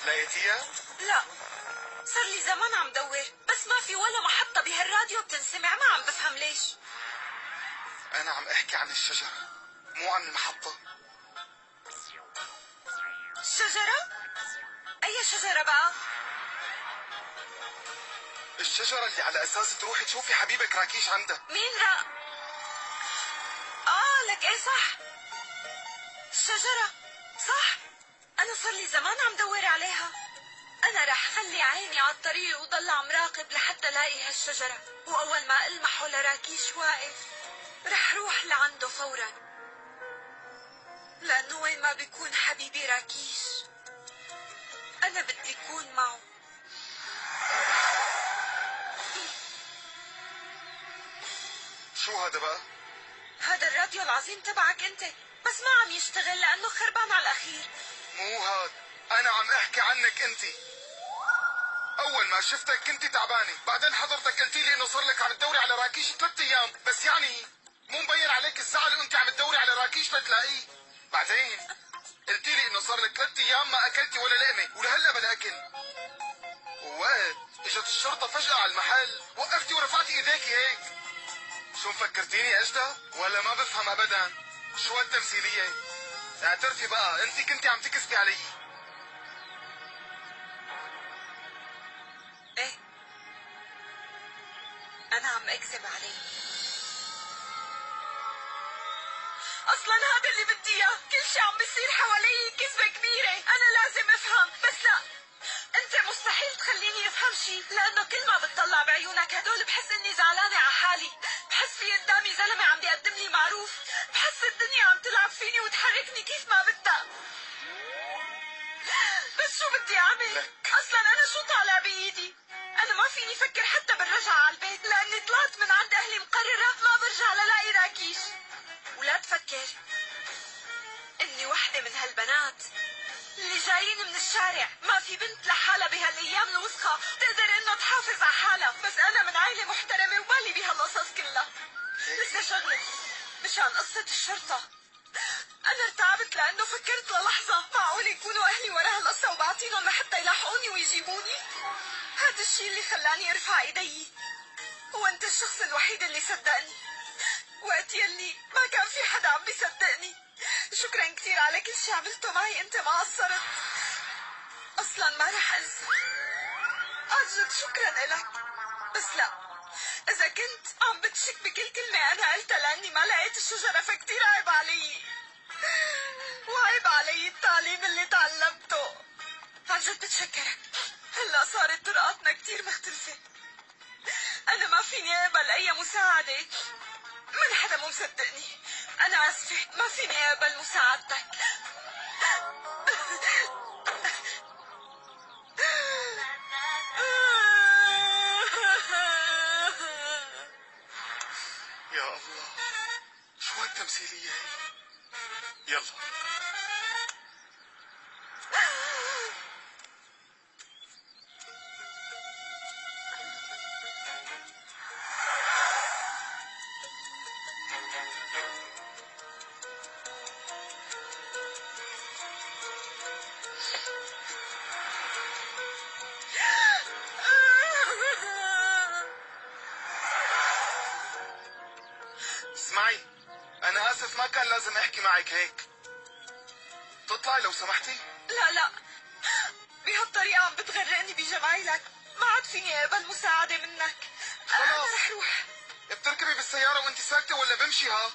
لقيتيها؟ لا، صار لي زمان عم دور، بس ما في ولا محطة بهالراديو بتنسمع، ما عم بفهم ليش. أنا عم أحكي عن الشجرة مو عن المحطة. الشجرة؟ أي شجرة بقى؟ الشجرة اللي على أساس تروحي تشوفي حبيبك راكيش عندها. مين لك ايه صح، الشجرة صح. أنا صار لي زمان عم دور عليها. أنا رح خلي عيني على الطريق وضل عم راقب لحتى لاقي هالشجرة، وأول ما ألمحه لراكيش واقف رح روح لعنده فورا، لأنه وين ما بيكون حبيبي راكيش أنا بدي أكون معه. شو هذا بقى؟ هذا الراديو العظيم تبعك أنت، بس ما عم يشتغل لأنه خربان على الأخير. مو هاد، أنا عم أحكي عنك أنت. أول ما شفتك كنت تعبانة، بعدين حضرتك قلتي لي إنه صار لك عم تدوري على راكيش 3 أيام، بس يعني مو مبين عليك الزعل وأنت عم تدوري على راكيش لتلاقيه. بعدين قلتي لي إنه صار لك 3 أيام ما أكلتي ولا لقمة ولهلا بلا أكل. ووقت إجت الشرطة فجأة على المحل وقفتي ورفعتي إيديكي هيك. شو مفكرتيني أجدى؟ ولا ما بفهم أبدا؟ شو هالتمثيلية؟ اعترفي بقى أنت كنتي عم تكذبي علي. إيه، أنا عم أكذب عليه. أصلا هذا اللي بدي إياه، كل شي عم بيصير حوالي كذبة كبيرة، أنا لازم أفهم، بس لا، أنت مستحيل تخليني أفهم شي، لأنه كل ما بتطلع بعيونك هدول بحس إني زعلانة على حالي، بحس في قدامي زلمة عم بيقدم لي معروف، بحس الدنيا عم تلعب فيني وتحركني كيف ما بدها. بس شو بدي أعمل؟ أصلا أنا شو طالع بإيدي؟ أنا ما فيني فكر حتى بالرجعة على البيت، لأني طلعت من عند أهلي مقررة ما برجع للاقي راكيش. ولا تفكر إني وحدة من هالبنات اللي جايين من الشارع، ما في بنت لحالها بهالايام الوسخة تقدر انه تحافظ على حالها، بس انا من عائلة محترمة ومالي بهالقصص كلها. لسه شغلة مشان قصة الشرطة، انا ارتعبت لانه فكرت للحظة معقول يكونوا اهلي ورا هالقصة وبعطينهم لحتى يلاحقوني ويجيبوني. هذا الشيء اللي خلاني ارفع ايدي، وانت الشخص الوحيد اللي صدقني وقت يلي ما كان في حدا عم بيصدقني. شكرا كثير على كل شي عملته معي، انت ما قصرت، اصلا ما رح انسى، عن جد شكرا الك. بس لا، اذا كنت عم بتشك بكل كلمة انا قلتها لاني ما لقيت الشجرة فكتير عيب علي، وعيب علي التعليم اللي تعلمته. عن جد بتشكرك، هلا صارت طرقاتنا كتير مختلفة، انا ما فيني اقبل اي مساعدة من حدا مو مصدقني. أنا آسفة، ما فيني أقبل مساعدتك. يا الله، شو هالتمثيلية هي؟ يلا اسمعي، أنا آسف ما كان لازم أحكي معك هيك. تطلعي لو سمحتي؟ لا، بهالطريقة عم بتغرقني بجمايلك، ما عاد فيني أقبل مساعدة منك. خلاص أنا رح روح. بتركبي بالسيارة وأنت ساكتة ولا بمشي ها؟